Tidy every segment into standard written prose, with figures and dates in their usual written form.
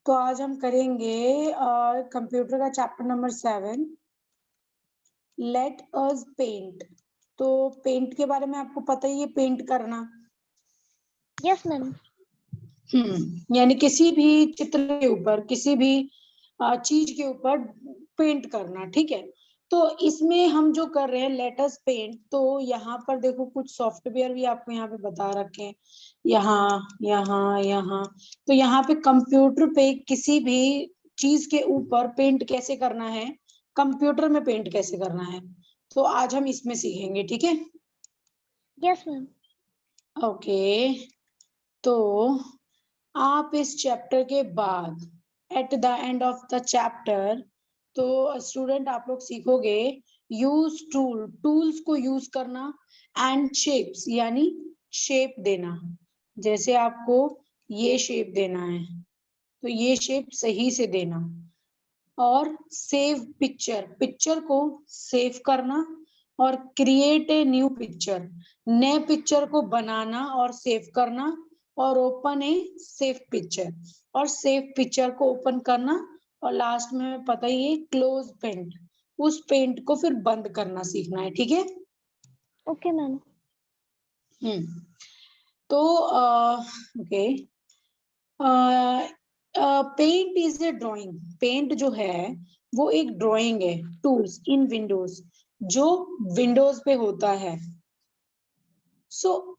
तो आज हम करेंगे कंप्यूटर का chapter number 7, let us paint. तो पेंट के बारे में आपको पता ही है, पेंट करना। Yes ma'am. यानी किसी भी चित्र के ऊपर, किसी भी चीज के ऊपर पेंट करना, ठीक है। तो इसमें हम जो कर रहे हैं लेट अस पेंट, तो यहाँ पर देखो कुछ सॉफ्टवेयर भी आपको यहाँ पे बता रखे हैं, यहाँ यहाँ यहाँ। तो यहाँ पे कंप्यूटर पे किसी भी चीज के ऊपर पेंट कैसे करना है, कंप्यूटर में पेंट कैसे करना है, तो आज हम इसमें सीखेंगे, ठीक है। Yes ma'am. ओके, तो आप इस चैप्टर के बाद at the end of the chapter, तो स्टूडेंट आप लोग सीखोगे यूज टूल, टूल्स को यूज करना, एंड शेप्स यानी शेप देना। जैसे आपको ये शेप देना है तो ये शेप सही से देना, और सेव पिक्चर, पिक्चर को सेव करना, और क्रिएट ए न्यू पिक्चर, नए पिक्चर को बनाना और सेव करना, और ओपन ए सेव पिक्चर, और सेव पिक्चर को ओपन करना, और लास्ट में पता ही है क्लोज पेंट, उस पेंट को फिर बंद करना सीखना है, ठीक है। Okay ma'am. तो okay, paint is a drawing, paint जो है वो एक ड्राइंग है, टूल्स इन विंडोज, जो विंडोज पे होता है। So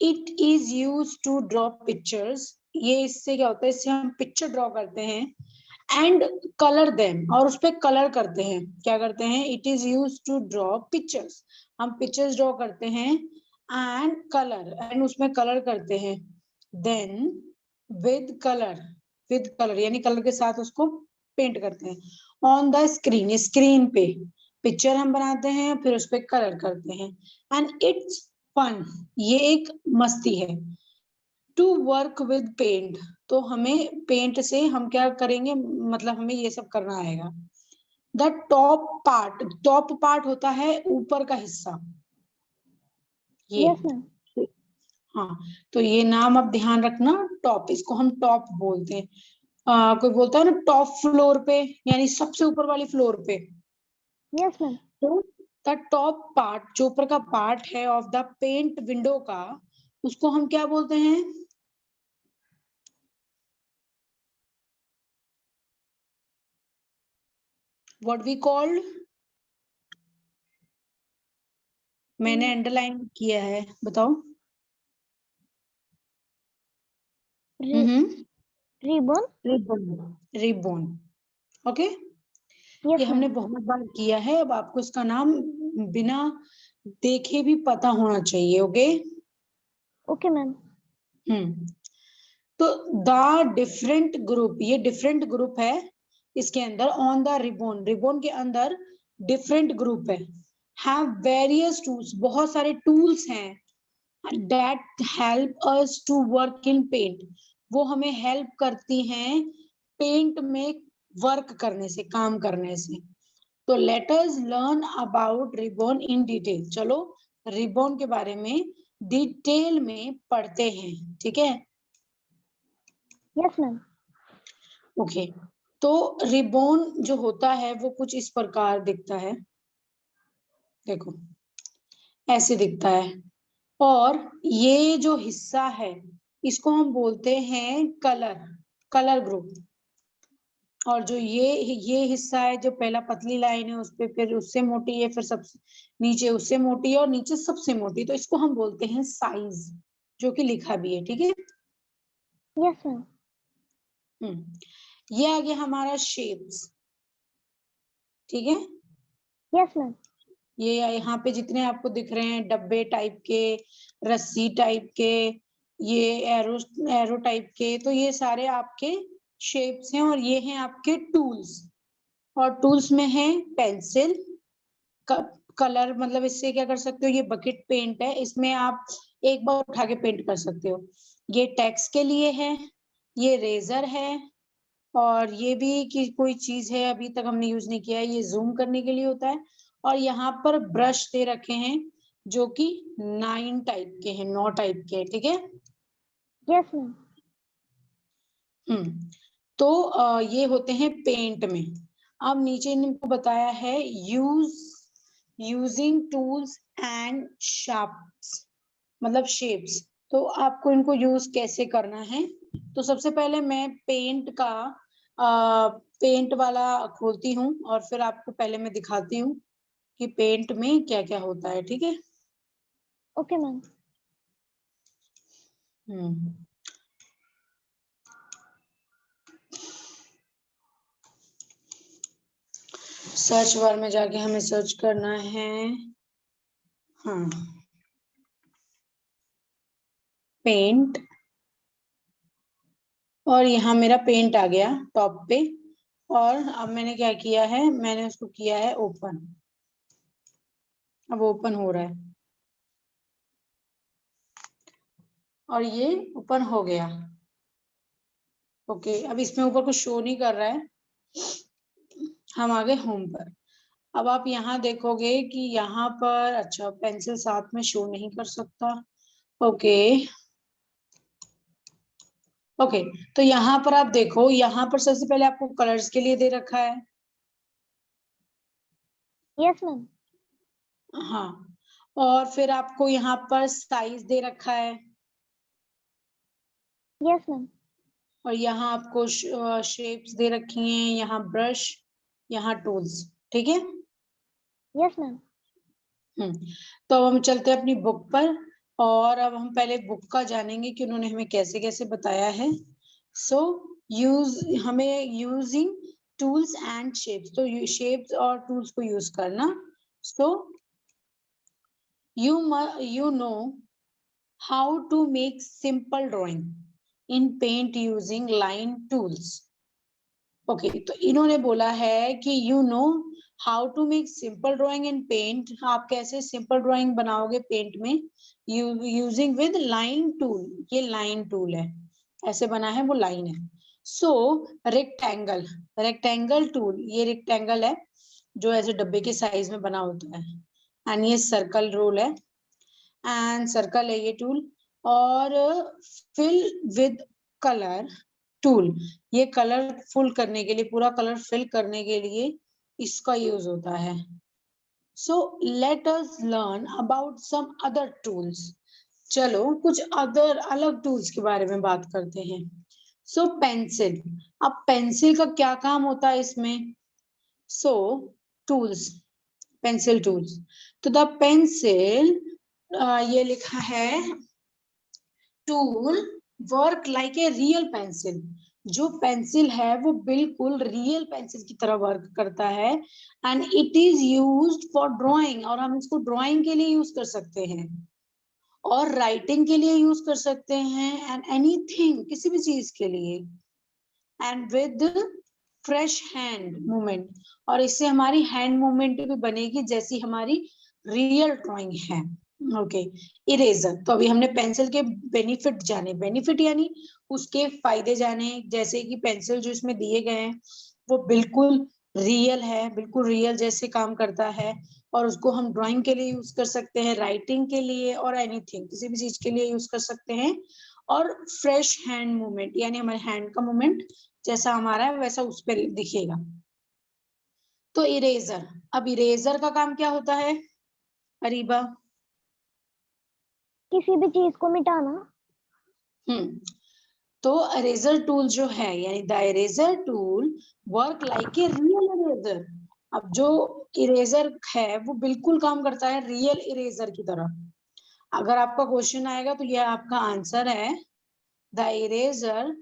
it is use to draw pictures, ये इससे क्या होता है, इससे हम पिक्चर ड्रॉ करते हैं एंड कलर देम, और उस पर कलर करते हैं। क्या करते हैं, it is use to draw pictures, हम पिक्चर्स ड्रॉ करते हैं एंड कलर, एंड उसमें कलर करते हैं। Then with colour, with colour यानी कलर के साथ उसको पेंट करते हैं। ऑन द स्क्रीन, स्क्रीन पे पिक्चर हम बनाते हैं, फिर उस पर कलर करते हैं। एंड इट्स फन, ये एक मस्ती है। टू वर्क विद पेंट, तो हमें पेंट से हम क्या करेंगे, मतलब हमें ये सब करना आएगा। The top part, top part होता है ऊपर का हिस्सा, ये। Yes ma'am. हाँ, तो ये नाम आप ध्यान रखना, टॉप, इसको हम टॉप बोलते हैं। कोई बोलता है ना टॉप फ्लोर पे, यानी सबसे ऊपर वाली फ्लोर पे। Yes ma'am. तो द टॉप पार्ट, जो ऊपर का पार्ट है ऑफ द पेंट विंडो का, उसको हम क्या बोलते हैं, व्हाट वी कॉल्ड, मैंने अंडरलाइन किया है, बताओ। रिबन। Ribbon, ribbon, okay. ये यस हमने मैम। बहुत बार किया है, अब आपको इसका नाम बिना देखे भी पता होना चाहिए, ओके। Okay ma'am. तो द डिफरेंट ग्रुप, ये डिफरेंट ग्रुप है इसके अंदर। ऑन द रिबन, रिबन के अंदर डिफरेंट ग्रुप है वेरियस टूल्स, बहुत सारे टूल्स हैं that help us to work in paint, वो हमें हेल्प करती हैं पेंट में वर्क करने से, काम करने से। तो let us learn about ribbon in detail, चलो रिबन के बारे में डिटेल में पढ़ते हैं, ठीक है। Yes ma'am. ओके, तो रिबन जो होता है वो कुछ इस प्रकार दिखता है, देखो ऐसे दिखता है। और ये जो हिस्सा है इसको हम बोलते हैं कलर, कलर ग्रुप। और जो ये हिस्सा है, जो पहला पतली लाइन है उस पे, फिर उससे मोटी है, फिर सबसे नीचे उससे मोटी है, और नीचे सबसे मोटी, तो इसको हम बोलते हैं साइज, जो कि लिखा भी है, ठीक है। Yes ma'am. ये आ गया हमारा शेप्स, ठीक है। Yes ma'am. ये यहाँ पे जितने आपको दिख रहे हैं, डब्बे टाइप के, रस्सी टाइप के, ये एरो, एरो टाइप के, तो ये सारे आपके शेप्स हैं, और ये हैं आपके टूल्स। और टूल्स में है पेंसिल, कलर, मतलब इससे क्या कर सकते हो, ये बकेट पेंट है, इसमें आप एक बार उठा के पेंट कर सकते हो। ये टेक्स्ट के लिए है, ये रेजर है, और ये भी कि कोई चीज है अभी तक हमने यूज नहीं किया है, ये जूम करने के लिए होता है। और यहाँ पर ब्रश दे रखे हैं जो कि 9 टाइप के हैं, 9 टाइप के, ठीक है। Yes ma'am. हम्म, तो ये होते हैं पेंट में। अब नीचे इनको बताया है यूजिंग टूल्स एंड शार्प्स, मतलब शेप्स। तो आपको इनको यूज कैसे करना है, तो सबसे पहले मैं पेंट वाला खोलती हूँ और फिर आपको पहले मैं दिखाती हूँ कि पेंट में क्या क्या होता है, ठीक है। Okay ma'am. सर्च बार में जाके हमें सर्च करना है, हाँ, पेंट, और यहाँ मेरा पेंट आ गया टॉप पे। और अब मैंने क्या किया है, मैंने उसको किया है ओपन। अब ओपन हो रहा है और ये ओपन हो गया। ओके, अब इसमें ऊपर कुछ शो नहीं कर रहा है। हम आ गए होम पर। अब आप यहाँ देखोगे कि यहाँ पर, अच्छा पेंसिल साथ में शो नहीं कर सकता। ओके ओके, तो यहाँ पर आप देखो, यहाँ पर सबसे पहले आपको कलर्स के लिए दे रखा है। Yes ma'am. हाँ, और फिर आपको यहाँ पर साइज दे रखा है। Yes ma'am. और यहाँ आपको शेप्स दे रखी हैं, यहाँ ब्रश, यहाँ टूल्स, ठीक है। Yes ma'am. तो अब हम चलते हैं अपनी बुक पर, और अब हम पहले बुक का जानेंगे कि उन्होंने हमें कैसे कैसे बताया है। सो हमें यूजिंग टूल्स एंड शेप्स, तो शेप्स और टूल्स को यूज करना। सो you know how to make simple drawing in paint using line tools. Okay, तो इन्होंने बोला है कि you know how to make simple drawing in paint, आप कैसे सिंपल ड्राइंग बनाओगे पेंट में, यूजिंग विद लाइन टूल। ये लाइन टूल है, ऐसे बना है, वो लाइन है। सो रेक्टेंगल टूल, ये रेक्टेंगल है जो ऐसे डब्बे के साइज में बना होता है। एंड ये सर्कल रूल है, एंड सर्कल है ये टूल। और फिल विद कलर टूल, ये कलर फुल करने के लिए, पूरा कलर फिल करने के लिए इसका यूज होता है। So let us learn about some other tools. चलो कुछ अदर अलग टूल्स के बारे में बात करते हैं। सो पेंसिल, अब पेंसिल का क्या काम होता है इसमें। सो टूल्स, पेंसिल टूल्स, तो द पेंसिल, ये लिखा है tool work like a real pencil. जो पेंसिल है वो बिल्कुल रियल पेंसिल की तरह वर्क करता है। And it is used for drawing, और हम इसको ड्राइंग के लिए यूज कर सकते हैं, और राइटिंग के लिए यूज कर सकते हैं, एंड एनीथिंग, किसी भी चीज के लिए। And with fresh hand movement, और इससे हमारी हैंड मूवमेंट भी बनेगी जैसी हमारी रियल ड्राइंग है। ओके, इरेजर, तो अभी हमने पेंसिल के बेनिफिट जाने, बेनिफिट यानी उसके फायदे जाने, जैसे कि पेंसिल जो इसमें दिए गए हैं वो बिल्कुल रियल है, बिल्कुल रियल जैसे काम करता है, और उसको हम ड्राइंग के लिए यूज कर सकते हैं, राइटिंग के लिए, और एनीथिंग, किसी भी चीज के लिए यूज कर सकते हैं। और फ्रेश हैंड मूवमेंट, यानी हमारे हैंड का मूवमेंट जैसा हमारा है वैसा उस पर दिखेगा। तो इरेजर, अब इरेजर का काम क्या होता है अरीबा। किसी भी चीज को मिटाना। तो इरेजर टूल जो है, यानी the eraser tool work like a real eraser. अब जो इरेजर है वो बिल्कुल काम करता है रियल इरेजर की तरह। अगर आपका क्वेश्चन आएगा तो यह आपका आंसर है, the eraser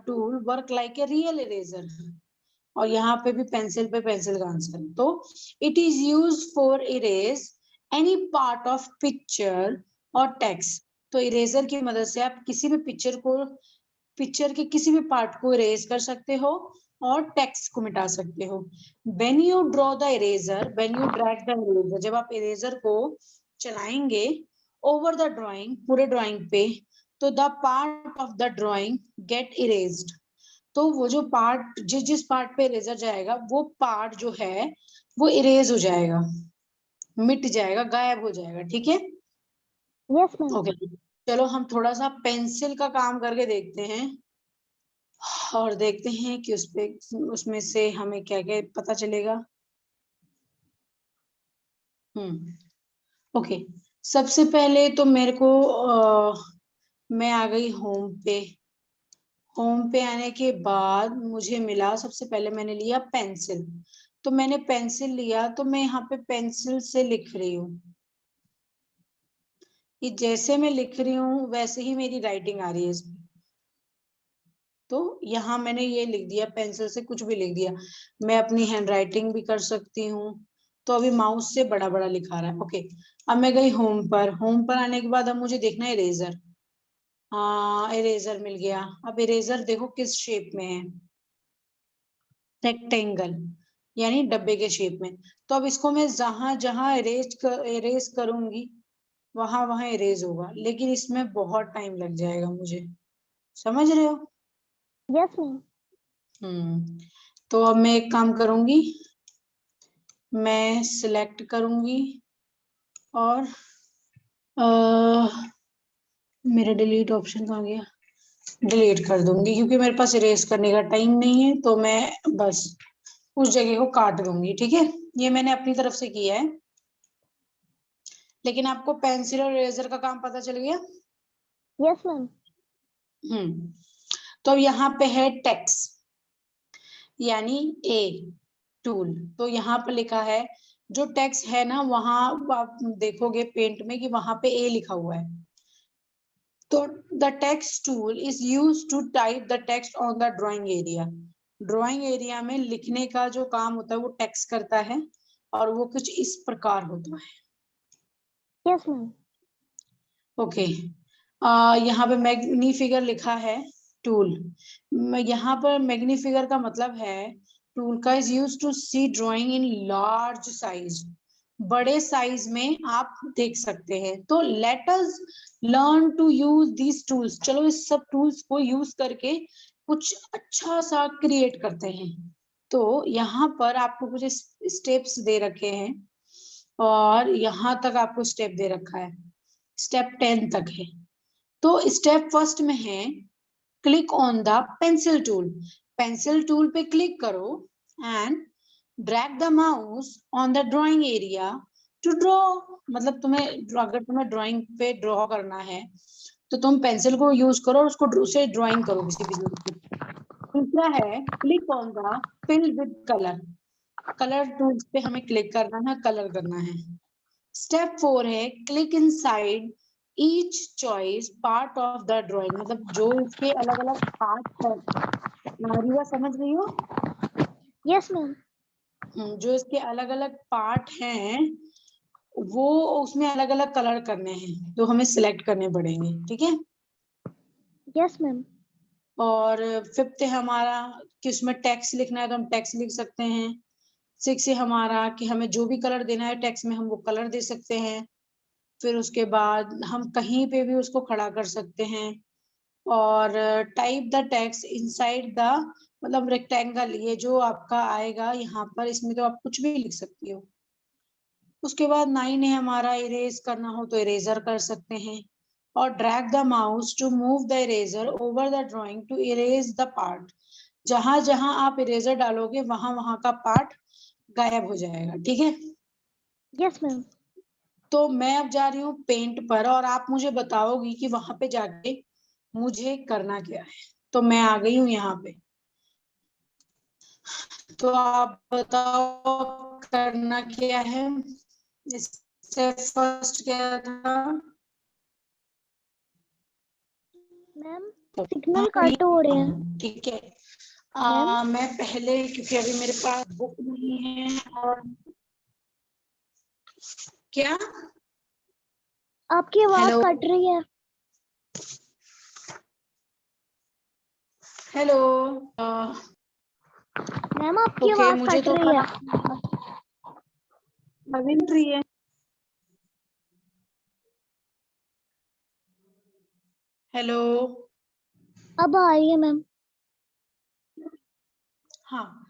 tool work like a real eraser. और यहाँ पे भी पेंसिल पे पेंसिल का आंसर। तो it is use for erase any part of picture और टेक्स्ट। तो इरेजर की मदद से आप किसी भी पिक्चर के किसी भी पार्ट को इरेज कर सकते हो और टेक्स्ट को मिटा सकते हो। When you draw the eraser, when you drag the eraser, जब आप इरेजर को चलाएंगे ओवर द ड्राइंग, पूरे ड्राइंग पे, तो the part of the drawing get erased. तो वो जो पार्ट, जिस पार्ट पे इरेजर जाएगा वो पार्ट जो है वो इरेज हो जाएगा, मिट जाएगा, गायब हो जाएगा, ठीक है। Yes ma'am. ओके, चलो हम थोड़ा सा पेंसिल का काम करके देखते हैं। और देखते हैं कि उसमें से हमें क्या क्या पता चलेगा। ओके, सबसे पहले तो मेरे को मैं आ गई होम पे। होम पे आने के बाद मुझे मिला, सबसे पहले मैंने लिया पेंसिल। तो मैंने पेंसिल लिया, तो मैं यहाँ पे पेंसिल से लिख रही हूँ। ये जैसे मैं लिख रही हूँ वैसे ही मेरी राइटिंग आ रही है इसमें। तो यहाँ मैंने ये लिख दिया, पेंसिल से कुछ भी लिख दिया। मैं अपनी हैंड राइटिंग भी कर सकती हूँ। तो अभी माउस से बड़ा बड़ा लिखा रहा है। ओके, अब मैं गई होम पर। होम पर आने के बाद अब मुझे देखना है इरेजर। हाँ, इरेजर मिल गया। अब इरेजर देखो किस शेप में है, रेक्टेंगल, यानी डब्बे के शेप में। तो अब इसको मैं जहां जहां इरेज करूंगी वहां वहां इरेज होगा, लेकिन इसमें बहुत टाइम लग जाएगा मुझे। समझ रहे हो? Yes ma'am. तो अब मैं एक काम करूंगी, मैं सिलेक्ट करूंगी और मेरा डिलीट ऑप्शन कहाँ गया, डिलीट कर दूंगी, क्योंकि मेरे पास इरेज करने का टाइम नहीं है। तो मैं बस उस जगह को काट दूंगी। ठीक है, ये मैंने अपनी तरफ से किया है। लेकिन आपको पेंसिल और इरेजर का काम पता चल गया? Yes ma'am. तो यहाँ पे है टेक्स, यानी ए टूल। तो यहाँ पर लिखा है, जो टेक्स्ट है ना, वहां आप देखोगे पेंट में कि वहां पे ए लिखा हुआ है। तो the text tool is use to type the text on the drawing area. Drawing area में लिखने का जो काम होता है वो टेक्स्ट करता है, और वो कुछ इस प्रकार होता है। Yes ma'am. ओके, यहाँ पे मैग्नीफिगर लिखा है टूल। यहाँ पर मैग्नीफिगर का मतलब है, टूल का is use to see drawing in large size. बड़े साइज में आप देख सकते हैं। तो let us learn to use these tools. चलो इस सब टूल्स को यूज करके कुछ अच्छा सा क्रिएट करते हैं। तो यहाँ पर आपको कुछ स्टेप्स दे रखे हैं, और यहाँ तक आपको स्टेप दे रखा है, स्टेप 10 तक है। तो स्टेप फर्स्ट में है, click on the pencil tool. Pencil tool पे क्लिक करो and drag the mouse on the drawing area to draw. मतलब अगर तुम्हें ड्राइंग पे ड्रॉ करना है तो तुम पेंसिल को यूज करो और उसको से ड्राइंग करो किसी भी चीज पे। दूसरा है, click on the fill with colour. Colour tools पे हमें क्लिक करना है, कलर करना है। स्टेप 4 है, click inside each choice part of the drawing. मतलब जो इसके अलग अलग पार्ट है, रिवा समझ रही हो? Yes ma'am. जो इसके अलग अलग पार्ट हैं वो उसमें अलग अलग कलर करने हैं, तो हमें सिलेक्ट करने पड़ेंगे। ठीक है, यस मैम। और फिफ्थ है हमारा कि उसमें टेक्स्ट लिखना है, तो हम टेक्स्ट लिख सकते हैं। 6 है हमारा कि हमें जो भी कलर देना है टेक्स्ट में हम वो कलर दे सकते हैं। फिर उसके बाद हम कहीं पे भी उसको खड़ा कर सकते हैं। और type the text inside the, मतलब रेक्टेंगल, ये जो आपका आएगा यहाँ पर, इसमें तो आप कुछ भी लिख सकती हो। उसके बाद 9 है हमारा, इरेज करना हो तो इरेजर कर सकते हैं। और drag the mouse to move the eraser over the drawing to erase the part. जहां जहां आप इरेजर डालोगे वहां वहां का पार्ट गायब हो जाएगा। ठीक है, यस मैम। तो मैं अब जा रही हूँ पेंट पर, और आप मुझे बताओगी कि वहां पे जाके मुझे करना क्या है। तो मैं आ गई हूँ यहाँ पे। तो आप बताओ करना क्या है। इससे फर्स्ट क्या था? मैम तो सिग्नल हाँ, कट हो रहे हैं। ठीक है। मैम मैं पहले, क्योंकि अभी मेरे पास बुक नहीं है, और क्या, आपकी आवाज हेलो कट रही है। हेलो, मैम आपकी ओके, आवाज मुझे कट तो रही है। अभी नहीं रही है। हेलो, अब आ रही है मैम। हाँ,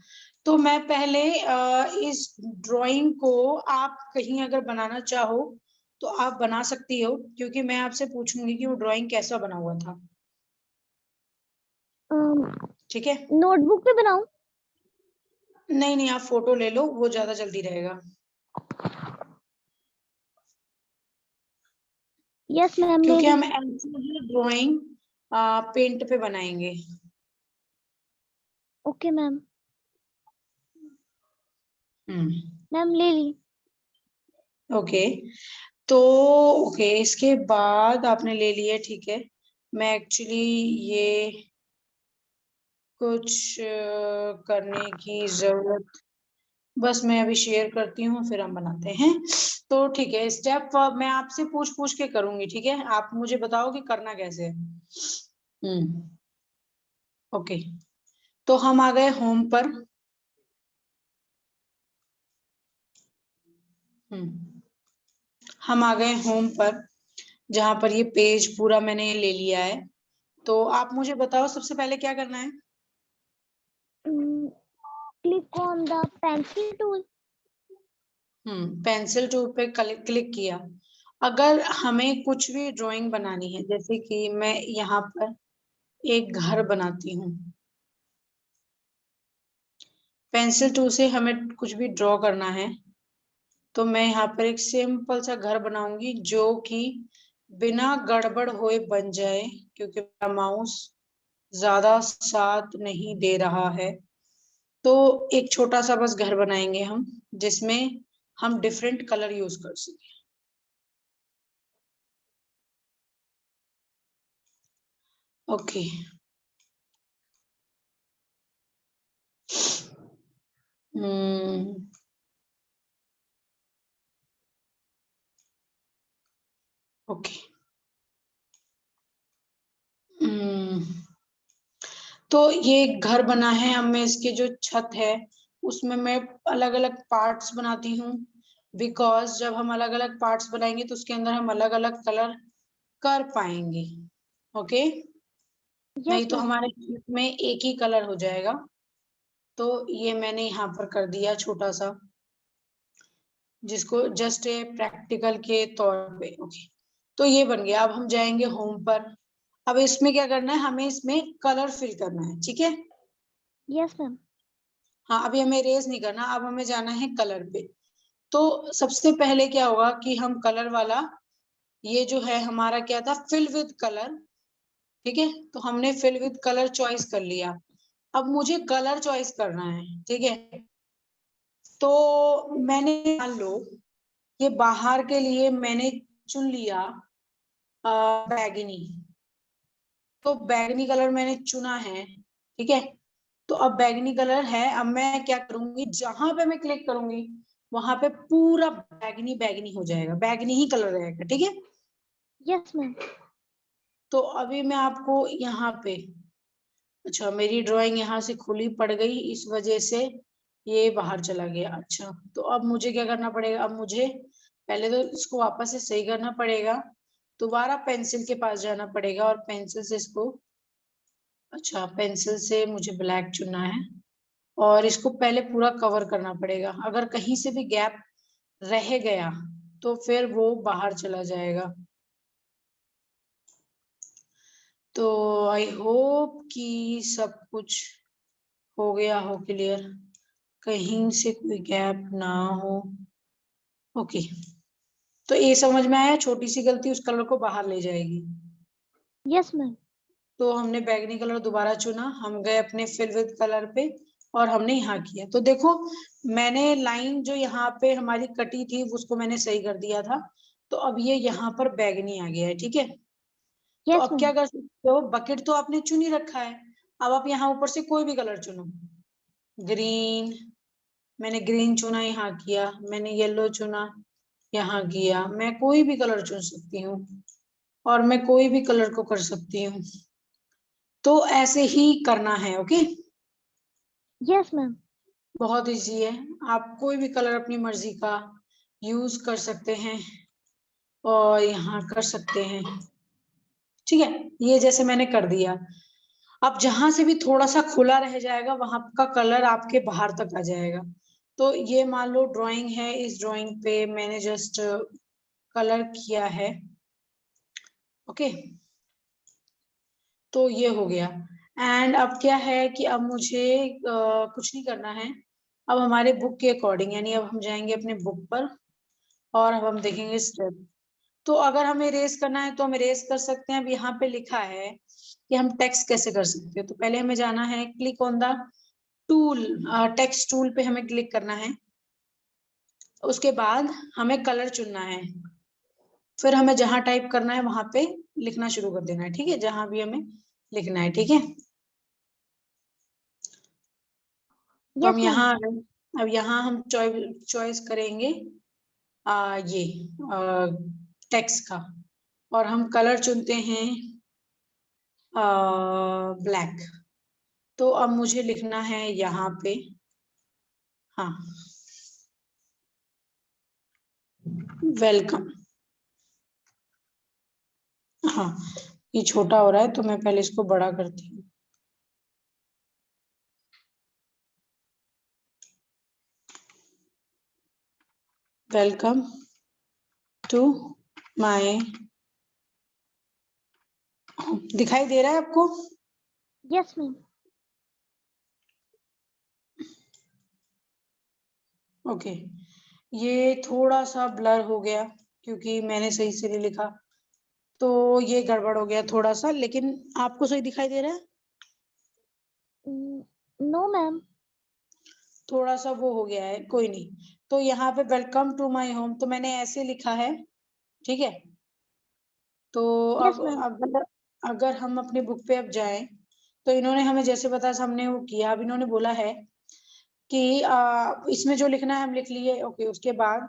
तो मैं पहले इस ड्राइंग को आप कहीं अगर बनाना चाहो तो आप बना सकती हो, क्योंकि मैं आपसे पूछूंगी कि वो ड्राइंग कैसा बना हुआ था। ठीक है, नोटबुक पे बनाऊं? नहीं नहीं, आप फोटो ले लो, वो ज्यादा जल्दी रहेगा, यस मैम, ले क्योंकि ली। हम एक्चुअली ड्राइंग पेंट पे बनाएंगे। Okay ma'am. हम्म, मैम ले ली। ओके। तो ओके, इसके बाद आपने ले लिया, ठीक है। मैं एक्चुअली ये कुछ करने की जरूरत, बस मैं अभी शेयर करती हूँ, फिर हम बनाते हैं। तो ठीक है, स्टेप मैं आपसे पूछ पूछ के करूंगी, ठीक है, आप मुझे बताओ कि करना कैसे है। ओके, तो हम आ गए होम पर। हम आ गए होम पर, जहां पर ये पेज पूरा मैंने ले लिया है। तो आप मुझे बताओ सबसे पहले क्या करना है। Click on the pencil tool. Pencil tool पे क्लिक किया। अगर हमें कुछ भी ड्राइंग बनानी है, जैसे कि मैं यहाँ पर एक घर बनाती हूँ, पेंसिल टूल से हमें कुछ भी ड्रॉ करना है, तो मैं यहाँ पर एक सिंपल सा घर बनाऊंगी जो कि बिना गड़बड़ हुए बन जाए, क्योंकि मेरा माउस ज्यादा साथ नहीं दे रहा है। तो एक छोटा सा बस घर बनाएंगे हम, जिसमें हम डिफरेंट कलर यूज कर सकें। Okay, okay. तो ये एक घर बना है, अब मैं इसके जो छत है उसमें मैं अलग अलग पार्ट्स बनाती हूँ, बिकॉज जब हम अलग अलग पार्ट्स बनाएंगे तो उसके अंदर हम अलग अलग कलर कर पाएंगे। ओके, नहीं यस तो मैम। हमारे छत में एक ही कलर हो जाएगा। तो ये मैंने यहाँ पर कर दिया छोटा सा, जिसको जस्ट ए प्रैक्टिकल के तौर पे। ओके, तो ये बन गया। अब हम जाएंगे होम पर। अब इसमें क्या करना है, हमें इसमें कलर फिल करना है, ठीक है। Yes ma'am. हाँ, अभी हमें इरेज नहीं करना, अब हमें जाना है कलर पे। तो सबसे पहले क्या होगा कि हम कलर वाला, ये जो है हमारा क्या था, फिल विद कलर, ठीक है। तो हमने फिल विद कलर चॉइस कर लिया। अब मुझे कलर चॉइस करना है, ठीक है। तो मैंने मान लो ये बाहर के लिए मैंने चुन लिया बैगनी। तो बैगनी कलर मैंने चुना है, ठीक है। तो अब बैगनी कलर है, अब मैं क्या करूंगी, जहां पे मैं क्लिक करूंगी वहां पे पूरा बैगनी बैगनी हो जाएगा, बैगनी ही कलर रहेगा, ठीक है। Yes ma'am. तो अभी मैं आपको यहाँ पे, अच्छा मेरी ड्राइंग यहाँ से खुली पड़ गई, इस वजह से ये बाहर चला गया। अच्छा, तो अब मुझे क्या करना पड़ेगा, अब मुझे पहले तो इसको वापस से सही करना पड़ेगा, दोबारा पेंसिल के पास जाना पड़ेगा और पेंसिल से इसको, अच्छा पेंसिल से मुझे ब्लैक चुनना है और इसको पहले पूरा कवर करना पड़ेगा। अगर कहीं से भी गैप रह गया तो फिर वो बाहर चला जाएगा। तो आई होप कि सब कुछ हो गया हो क्लियर, कहीं से कोई गैप ना हो। ओके, तो ये समझ में आया, छोटी सी गलती उस कलर को बाहर ले जाएगी। Yes ma'am. तो हमने बैगनी कलर दोबारा चुना, हम गए अपने फिल विद कलर पे और हमने यहाँ किया। तो देखो, मैंने लाइन जो यहाँ पे हमारी कटी थी उसको मैंने सही कर दिया था। तो अब ये यहाँ पर बैगनी आ गया है, ठीक है। तो यस अब मैम। क्या कर सकते हो, बकेट तो आपने चुन ही रखा है, अब आप यहाँ ऊपर से कोई भी कलर चुनो। ग्रीन, मैंने ग्रीन चुना, यहाँ किया, मैंने येलो चुना, यहाँ किया। मैं कोई भी कलर चुन सकती हूँ और मैं कोई भी कलर को कर सकती हूँ। तो ऐसे ही करना है, ओके। Yes ma'am. बहुत इजी है, आप कोई भी कलर अपनी मर्जी का यूज कर सकते हैं और यहाँ कर सकते हैं, ठीक है। ये जैसे मैंने कर दिया, अब जहां से भी थोड़ा सा खुला रह जाएगा वहां का कलर आपके बाहर तक आ जाएगा। तो ये मान लो ड्राइंग है, इस ड्राइंग पे मैंने जस्ट कलर किया है, ओके। तो ये हो गया। एंड अब क्या है कि अब मुझे कुछ नहीं करना है। अब हमारे बुक के अकॉर्डिंग, यानी अब हम जाएंगे अपने बुक पर और अब हम देखेंगे स्टेप। तो अगर हमें इरेज करना है तो हम इरेज कर सकते हैं। अब यहाँ पे लिखा है कि हम टेक्स्ट कैसे कर सकते हैं। तो पहले हमें जाना है, click on the tool, text tool पे हमें क्लिक करना है। उसके बाद हमें कलर चुनना है, फिर हमें जहां टाइप करना है वहां पे लिखना शुरू कर देना है। ठीक है, जहां भी हमें लिखना है। ठीक है, तो हम Yes, ma'am. यहाँ आ गए। अब यहाँ हम चॉइस करेंगे ये टेक्स्ट का, और हम कलर चुनते हैं ब्लैक। तो अब मुझे लिखना है यहाँ पे, हाँ, वेलकम। हाँ, ये छोटा हो रहा है तो मैं पहले इसको बड़ा करती हूँ। वेलकम टू माय, दिखाई दे रहा है आपको? Yes, ma'am. ओके, ये थोड़ा सा ब्लर हो गया क्योंकि मैंने सही से नहीं लिखा, तो ये गड़बड़ हो गया थोड़ा सा, लेकिन आपको सही दिखाई दे रहा है? No, ma'am. थोड़ा सा वो हो गया है, कोई नहीं। तो यहाँ पे वेलकम टू माय होम तो मैंने ऐसे लिखा है। ठीक है, तो Yes, अब ma'am. अगर अगर हम अपने बुक पे अब जाएं, तो इन्होंने हमें जैसे बताया हमने वो किया। अब इन्होंने बोला है कि इसमें जो लिखना है हम लिख लिए। ओके, उसके बाद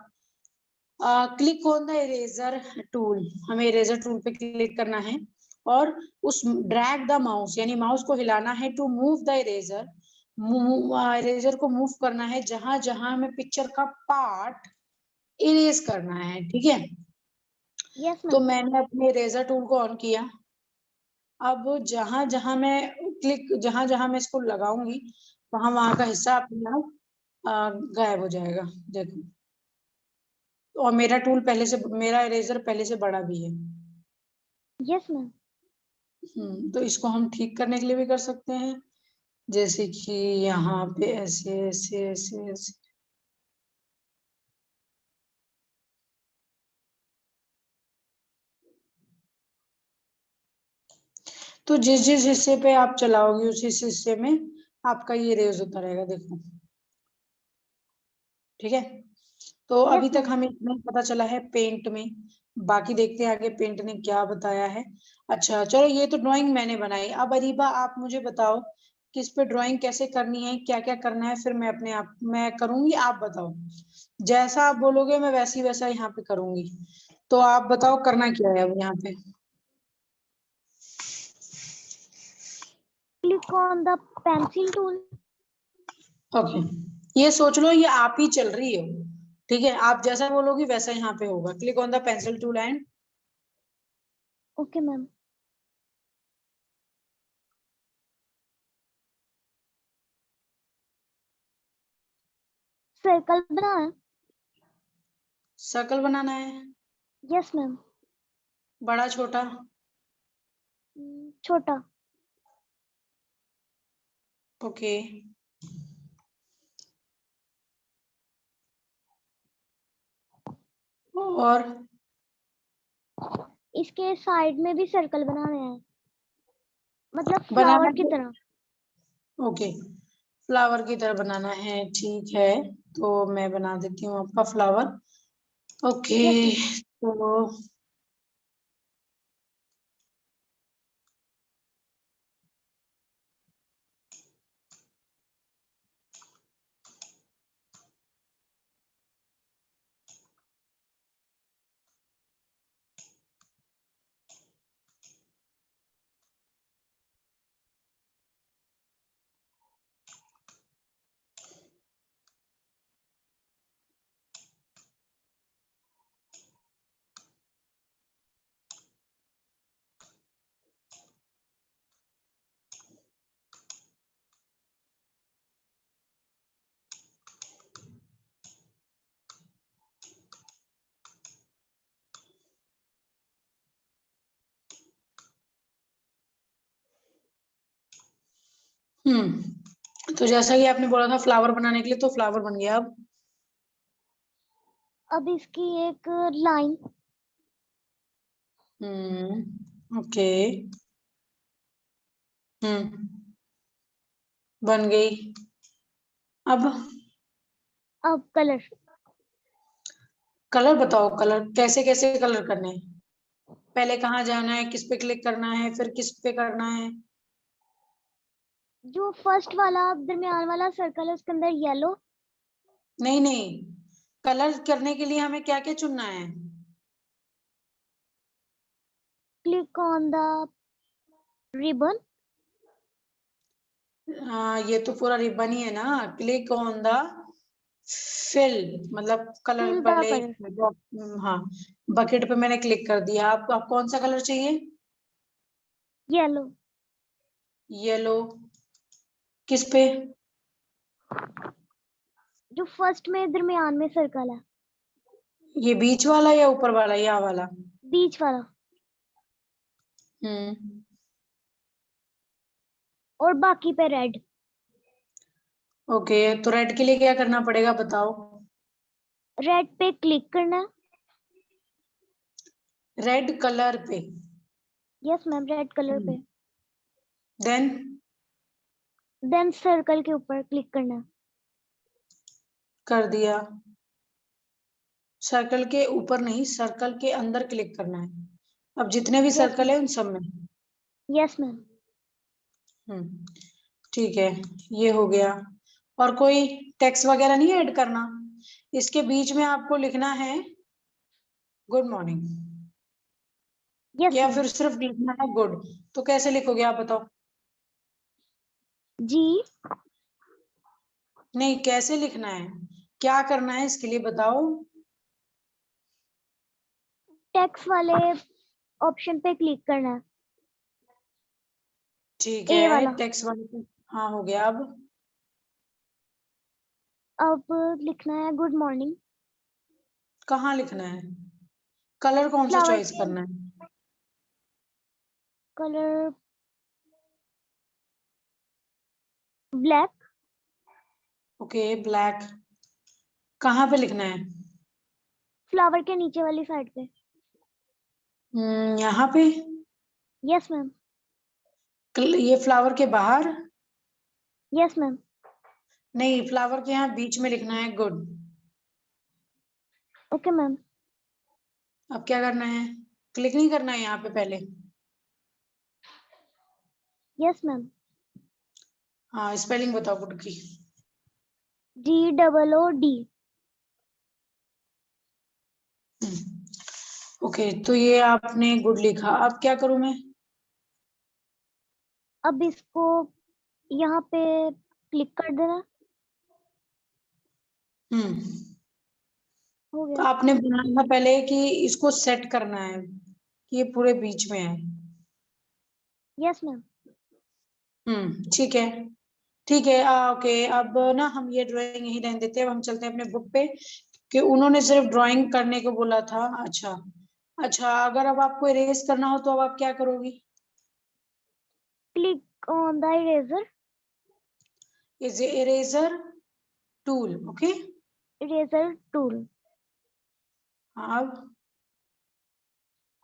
click on the eraser tool, हमें इरेजर टूल पे क्लिक करना है और उस ड्रैग द माउस, यानी माउस को हिलाना है to move the eraser. Eraser को मूव करना है जहां जहां हमें पिक्चर का पार्ट इरेज करना है। ठीक है, Yes, तो ma'am. मैंने अपने इरेजर टूल को ऑन किया। अब जहां जहां मैं जहां जहां मैं इसको लगाऊंगी वहां वहां का हिस्सा अपने आप गायब हो जाएगा। देखो, और मेरा टूल पहले से, मेरा इरेजर पहले से बड़ा भी है। Yes, ma'am. तो इसको हम ठीक करने के लिए भी कर सकते हैं, जैसे कि यहाँ पे ऐसे ऐसे ऐसे ऐसे। तो जिस जिस हिस्से पे आप चलाओगे उस हिस्से में आपका ये रेज होता रहेगा। देखो, ठीक है, तो Yes, अभी तक ma'am. हमें इतना ही पता चला है पेंट में। बाकी देखते हैं आगे पेंट ने क्या बताया है। अच्छा चलो, ये तो ड्राइंग मैंने बनाई। अब अरीबा आप मुझे बताओ कि इस पे ड्राइंग कैसे करनी है, क्या क्या करना है, फिर मैं अपने आप मैं करूंगी, आप बताओ। जैसा आप बोलोगे मैं वैसी वैसा यहाँ पे करूंगी। तो आप बताओ करना क्या है अब यहाँ पे। Click on the pencil tool. Okay, ये सोच लो ये आप ही चल रही हो। ठीक है, आप जैसा बोलोगी वैसा यहाँ पे होगा। Click on the pencil tool and, Okay, ma'am. Circle बनाना है. सर्कल बनाना है। Yes, ma'am. बड़ा छोटा? छोटा. ओके, और इसके साइड में भी सर्कल बनाने हैं, मतलब बनाना फ्लावर की है। तरह. ओके, फ्लावर की तरह बनाना है, ठीक है। तो मैं बना देती हूँ आपका फ्लावर। Okay, Yes, ma'am. तो तो जैसा कि आपने बोला था फ्लावर बनाने के लिए, तो फ्लावर बन गया। अब इसकी एक लाइन। ओके। बन गई। अब कलर। कलर बताओ, कलर कैसे कैसे कलर करने हैं? पहले कहाँ जाना है, किस पे क्लिक करना है, फिर किस पे करना है? जो फर्स्ट वाला दरमियान वाला सर्कल है उसके अंदर येलो। नहीं नहीं, कलर करने के लिए हमें क्या क्या चुनना है? Click on the ribbon. ये तो पूरा रिबन ही है ना। क्लिक ऑन द फिल, मतलब कलर फिल द पहले। कलर। हाँ, बकेट पे मैंने क्लिक कर दिया। आप कौन सा कलर चाहिए? येलो। येलो। किस पे? जो फर्स्ट में दरमियान में सर्कल है। ये बीच वाला या ऊपर वाला, या वाला? बीच वाला। हम्म। और बाकी पे रेड। ओके, तो रेड के लिए क्या करना पड़ेगा बताओ? रेड पे क्लिक करना। रेड कलर पे। यस मैम, रेड कलर पे। देन? देन सर्कल के ऊपर क्लिक करना। कर दिया। सर्कल के ऊपर नहीं, सर्कल के अंदर क्लिक करना है। अब जितने भी यस सर्कल मैम। है उन सब में। Yes ma'am. ठीक है, ये हो गया। और कोई टेक्स्ट वगैरह नहीं ऐड करना? इसके बीच में आपको लिखना है गुड मॉर्निंग, यस या मैम। फिर सिर्फ लिखना है गुड? तो कैसे लिखोगे आप बताओ? जी। नहीं, कैसे लिखना है, क्या करना है इसके लिए बताओ? टेक्स्ट वाले ऑप्शन पे क्लिक करना है। ठीक ए है, वाला। टेक्स्ट वाले पे। हाँ, हो गया। अब लिखना है गुड मॉर्निंग। कहाँ लिखना है? कलर कौन सा फ्लावर चॉइस के करना है? Colour black. Okay, black. कहाँ पे लिखना है? फ्लावर के नीचे वाली साइड पे। यहाँ पे? Yes ma'am. ये फ्लावर के बाहर? Yes ma'am. नहीं, फ्लावर के यहाँ बीच में लिखना है गुड। Okay ma'am. अब क्या करना है? क्लिक नहीं करना है यहाँ पे पहले? Yes ma'am. हाँ, स्पेलिंग बताओ गुड की। GOOD। ओके, तो ये आपने गुड लिखा। अब क्या करूँ मैं? अब इसको यहाँ पे क्लिक कर देना। हम्म। हो तो गया। आपने बोला था पहले कि इसको सेट करना है, कि ये पूरे बीच में है। Yes ma'am. ठीक है। ठीक है, ओके। अब ना हम ये ड्राइंग यहीं रहने देते हैं। अब हम चलते हैं अपने बुक पे, कि उन्होंने सिर्फ ड्राइंग करने को बोला था। अच्छा। अच्छा, अगर अब आपको इरेज करना हो तो अब आप क्या करोगी? Click on the eraser. Is eraser tool. Okay. Eraser tool. अब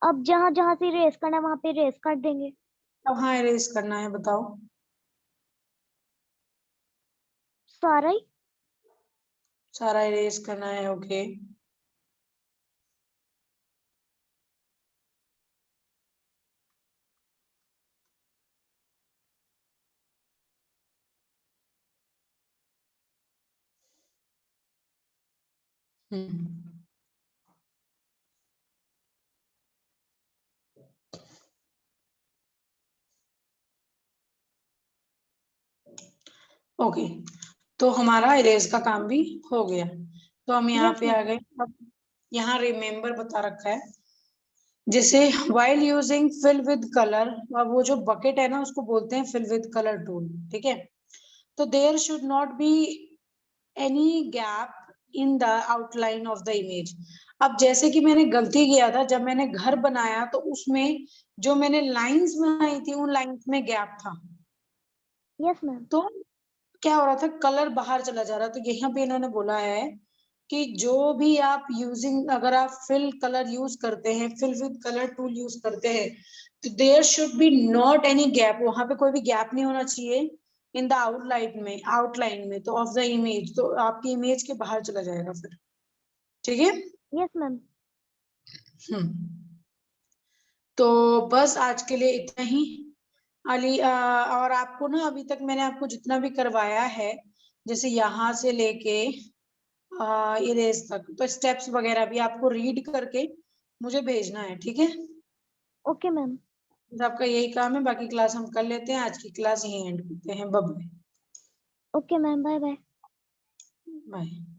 अब जहां जहां से इरेज करना है वहां पे इरेज कर देंगे। कहाँ इरेज करना है बताओ? सारा ही। सारा इरेज करना है, ओके। हम्म। ओके, तो हमारा इरेज का काम भी हो गया। तो हम यहाँ यस पे मैम। आ गए। अब यहाँ रिमेम्बर बता रखा है, जैसे while using fill with color। अब वो जो बकेट है ना, उसको बोलते हैं fill with color tool। ठीक है, तो there should not be any gap in the outline of the image। अब जैसे कि मैंने गलती किया था, जब मैंने घर बनाया तो उसमें जो मैंने लाइंस बनाई थी उन लाइंस में गैप था। Yes ma'am. तो क्या हो रहा था, कलर बाहर चला जा रहा, तो यहाँ पे इन्होंने बोला है कि जो भी आप यूजिंग, अगर आप फिल कलर यूज करते हैं, fill with colour tool use करते हैं, तो there should be not any gap, वहां पे कोई भी गैप नहीं होना चाहिए इन द आउटलाइन में तो ऑफ द इमेज, तो आपकी इमेज के बाहर चला जाएगा फिर। ठीक है। Yes ma'am. हम्म। तो बस आज के लिए इतना ही। और आपको ना, अभी तक मैंने आपको जितना भी करवाया है, जैसे यहाँ से लेके इरेज तक, तो स्टेप्स वगैरह भी आपको रीड करके मुझे भेजना है, ठीक है। Okay ma'am. बस आपका यही काम है, बाकी क्लास हम कर लेते हैं, आज की क्लास यही एंड करते हैं। Bye okay ma'am, bye bye. Bye.